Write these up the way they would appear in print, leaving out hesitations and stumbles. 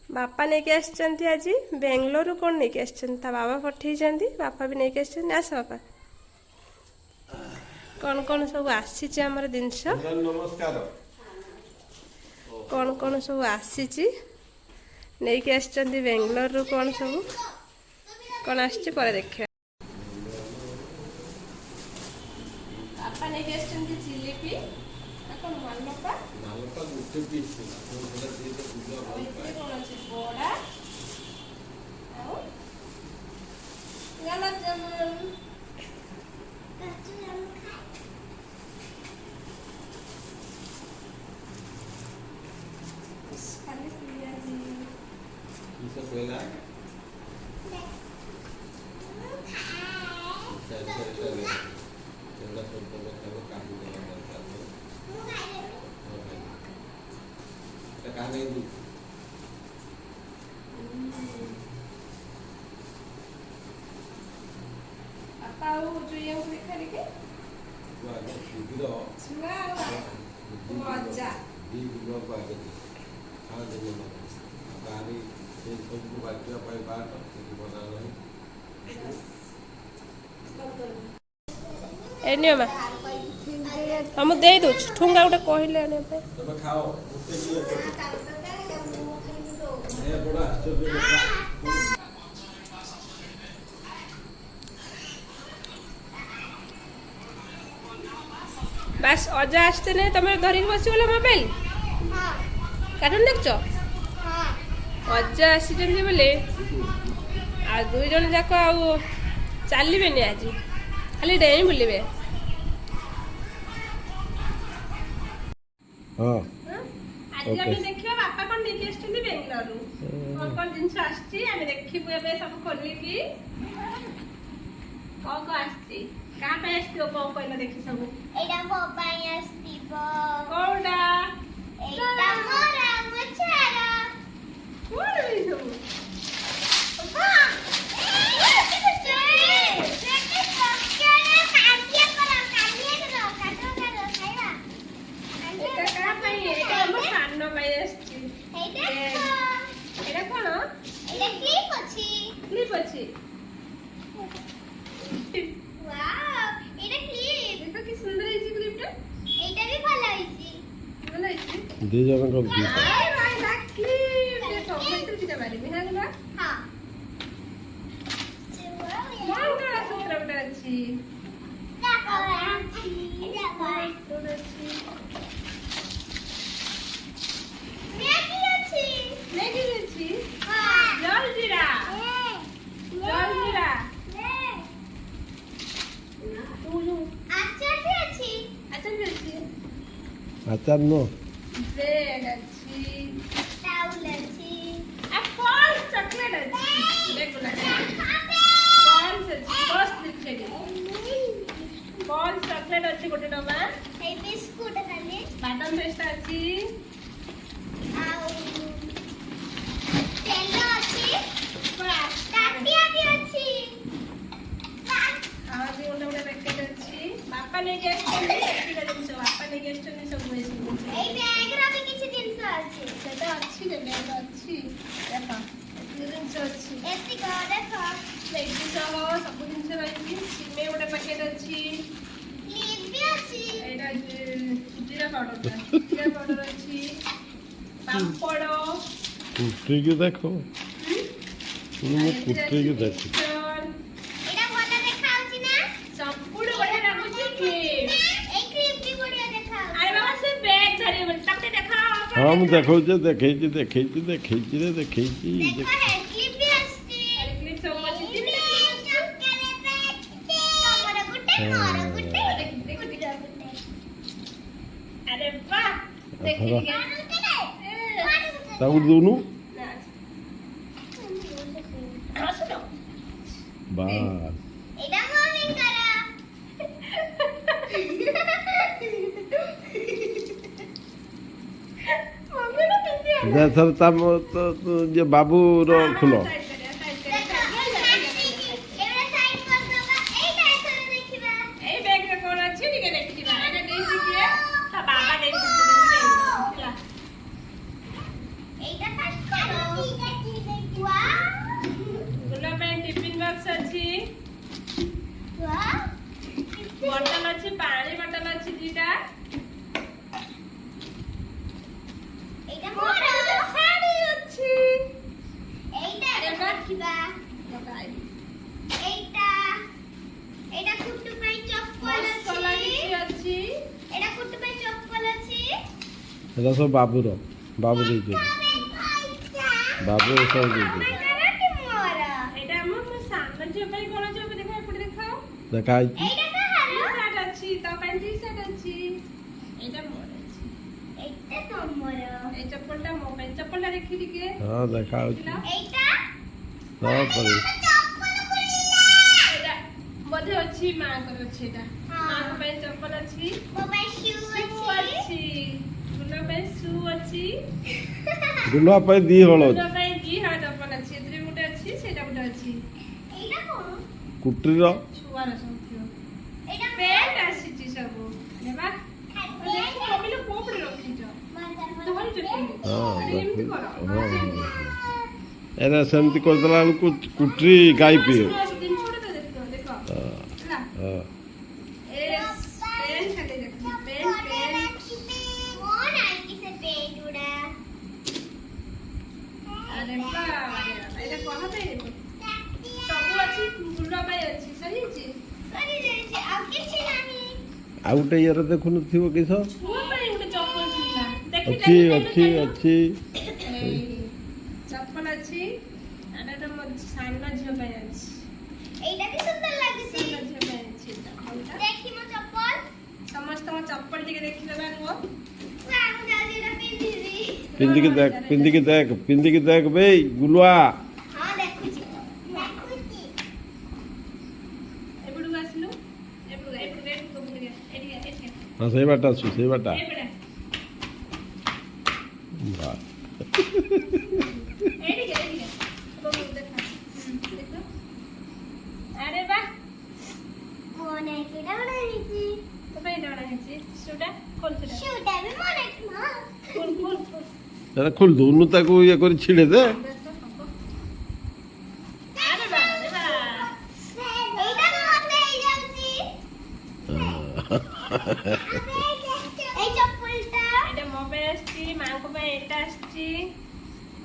बापा नहीं के आछंती आज बेंगलोर कौन नहीं के आछंती ता बाबा पठेई छंती बापा भी नहीं के आछंती आस बापा कौन सब आसीची हमर जिंस नमस्कार कौन सब आसीची नहीं के आछंती बेंगलोर रो कौन सब कौन आछी पर देखिया बापा नहीं के आछंती जिलेबी कौन मालपा गुटे पीस बोड़ा गुलाब जामुन खाली पियाजी किसे कोइला पाऊ जो ये देखा लिखे मजा एनियो मा हम दे दो ठुंगा गोटे कहले आने पे तब खाओ ये बड़ा आश्चर्य बस अजा आसते नहीं तुम धरिक बसगल मोबाइल कार्टून देख अजा आसी बोले आ दुई जन जाक चलबे आज खाली डेई बुलवे आज आम देखा बापा कौन नहीं आसते बेंगलोर कौन जिन आसमें देखू ए सब खोलिकी कौन आसती का पे आस्तियो कौन कहला देखि सब एडा मो पाई आस्तिबो कोडा एडा मोरा मछारा कोड रे सब वाह ए के पक्के काटिया करा काटिया करो खाइबा एटा का पे एटा हम सानो पाई आस्ति एटा कोन एडा क्लिप अछि वाओ एटा क्लिप देखो कि सुंदर है जी क्लिपटा एटा भी भलो है दे जन को दी अरे भाई दा क्लिप देखो मेटर की बारे में है ना हां मंगला सूत्र बटा अछि देखो एटा भाई तो अछि मैगी अछि हां जल जीरा आचार नो ब्रेड अच्छी टाउल अच्छी एप्पल चॉकलेट अच्छी देखो कौन से बस लिखे कौन चॉकलेट अच्छी गोटे डबा ए बिस्कुट खाली बादाम पेस्ट अच्छी आउ तेल अच्छी काटिया भी अच्छी आ भी उन्हें पैकेट अच्छी पापा ने गेस्ट ने जिनस पापा ने गेस्ट ने सब हुए ए बैग रा भी किछि जिंस अछि सेटा अच्छी दे बैग अच्छी देखो जिंस अच्छी एति को देखो मैगी सब जिंस रही सिमे गोटे पैकेट अच्छी क्लिप भी अछि एटा जीरा पाउडर अच्छी पापड़ कुट्टी के देखो कुट्टी के देखो एटा भलो देखाउछि ना संपूर्ण बढ़िया लागुछि कि ए क्लिप भी बढ़िया देखाउ अरे बाबा से बैग धरी तकते देखाओ हम देखो जे देखै रे देखै देखो है क्लिप भी अछि अरे क्लिप सब अच्छी थी तमरा गुटे मोर गुटे देखो दिखा अरे वाह देखिए ताऊ दोनों हंसो बस एडा मम्मी करा मम्मी ने कैसे जैसे तम तो जे बाबू रो खुलो এইটা ফার্স্ট ଏଟା ସବୁ ବାବୁର ବାବୁ ଦେଇଛନ୍ତି ବାବୁ ଏସବୁ ଦେଇଛନ୍ତି ଏଇଟା ଆମ ମୋ ସାନ ଝିଅ ପାଇଁ ବଡ଼ ଝିଅ ପାଇଁ ଦେଖ ଏପଟେ ଦେଖାଅ। ଦେଖା ହେଇଛି ଟି-ସାର୍ଟ ଅଛି ତା ପାଇଁ ଟି-ସାର୍ଟ ଅଛି। ଏଇଟା ମୋର ଅଛି। ଏଇ ଚପଲଟା ମୋ ପାଇଁ ଚପଲଟା ଦେଖି ଟିକେ। ହଁ ଦେଖା ହଉଛି ଏଇଟା ବୋଧେ ଅଛି ମାଙ୍କର ଅଛି ଏଇଟା ମାଙ୍କ ପାଇଁ ଚପଲ ଅଛି ସୁ ଅଛି ଗୁଲ ପାଇଁ ସୁ ଅଛି ଗୁଲୁଆ ପାଇଁ ଦି ହଳ ଗୁଲ ଅଛି ପାଇଁ ଦି ହଳ ଚପଲ ଅଛି ଏଥିରେ ଗୋଟେ ଅଛି ସେଇଟା ଗୋଟେ ଅଛି କୁଟୀର ଛୁଆର ସବୁ ଥିବ ପେଣ୍ଟ ଆସିଛି ସବୁ ନେବା କବିଲ କୋଉପଟେ ରଖିଛ ଧରିଛ ଏମିତି କର ଏରା ସେମିତି କରିଦେଲା ବେଳକୁ କୁଟୀର ଗାଈ ପିଏ ଜିନିଷଟା ତ ଦେଖ ଦେଖ ହେଲା ହଁ ଏ ପେଣ୍ଟ ଖାଲି ଦେଖ ପେଣ୍ଟ अरे वाह ଏଇଟା କଣ ପାଇଁ ସବୁ ଅଛି ଗୁଲ ପାଇଁ ଅଛି ସରି ଆଉ ଗୋଟେ ଇଏରେ ଦେଖୁନଥିବ କିସ ଛୁଆ ପାଇଁ ଗୋଟେ ଚପଲ ଥିଲା ଦେଖି ଅଛି ଅଛି ଅଛି ଚପଲ ଅଛି ଏଟା ତ ମୋ ସାନ ଝିଅ ପାଇଁ ଅଛି এইটা কি সুন্দর লাগছে ସାନ ଝିଅ ପାଇଁ ଅଛି ଚପଲଟା দেখি মো চপ্পল ସମସ୍ତଙ୍କ ଚପଲ ଟିକେ ଦେଖିଦେବା ରୁହ আমি যাচ্ছি এটা পিন্ধিবি ପିନ୍ଧିକି ଦେଖ ବେଇ ଗୁଲୁଆ হ্যাঁ দেখুছি দেখুছি ଏପଟକୁ ଆସିଲୁ ଏପଟକୁ ଏପଟକୁ ଏଠିକି ହଁ ସେଇ ବାଟ ଆସୁ ସେଇ ବାଟ ଏପଟେ ବାଃ। ଏଠିକି ବବୁ ଦେଖ ଦେଖ ଆରେ ବା মনে কেডা বানাইছি তো ପାଇଁ ଏଇଟା ବଢ଼ା ହେଇଛି ସୁଟା ଖୋଲ ସୁଟା শুটা আমি মনে না ଖୋଲ ଖୋଲ ଖୋଲ ଏଟା ଖୋଲି ଦଉନୁ ତାକୁ ଇଏ କରି ଛିଡ଼େ ଦେ ଆରେ ବା এইটা মনে এই যাচ্ছি এই চপ্পলটা ଏଇଟା ମୋ ପାଇଁ ଆସିଛି ମାଙ୍କ ପାଇଁ ଏଇଟା ଆସିଛି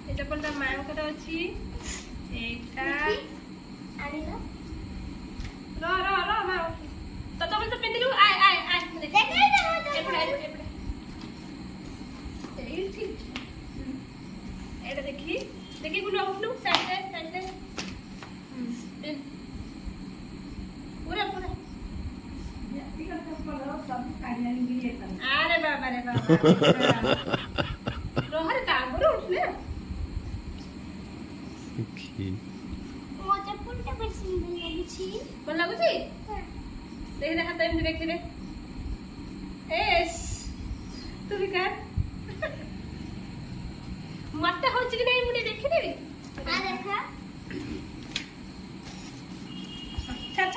ଏ ଚପଲଟା ମାଙ୍କର ଅଛି ଏଇଟା আনিলো ର ମା ତ ଚପଲ ତ ପିନ୍ଧିଲୁ ଆয় দেখে ଏପଟେ ଏଇଠି ଏଇଟା ଦେଖି ଗୁলো ଉଠଲୁ ସାଇଡରେ ପୁରା ଆରେ ବାବା ରହରେ ତା ଆଗରୁ ଉଠିଲେ ମୋ ଚପ୍ପଲଟା ବେଶ ସୁନ୍ଦର ଲାଗୁଛି ଭଲ ଲାଗୁଛି ଦେଖି ହାତ ଏମିତି ଦେଖିରେ ତୁ ବି କାଟ ମତେ ହଉଛି କି ନାଇଁ ମୁଁ ଟିକେ ଦେଖିଦେବି দেখা ଛାଡ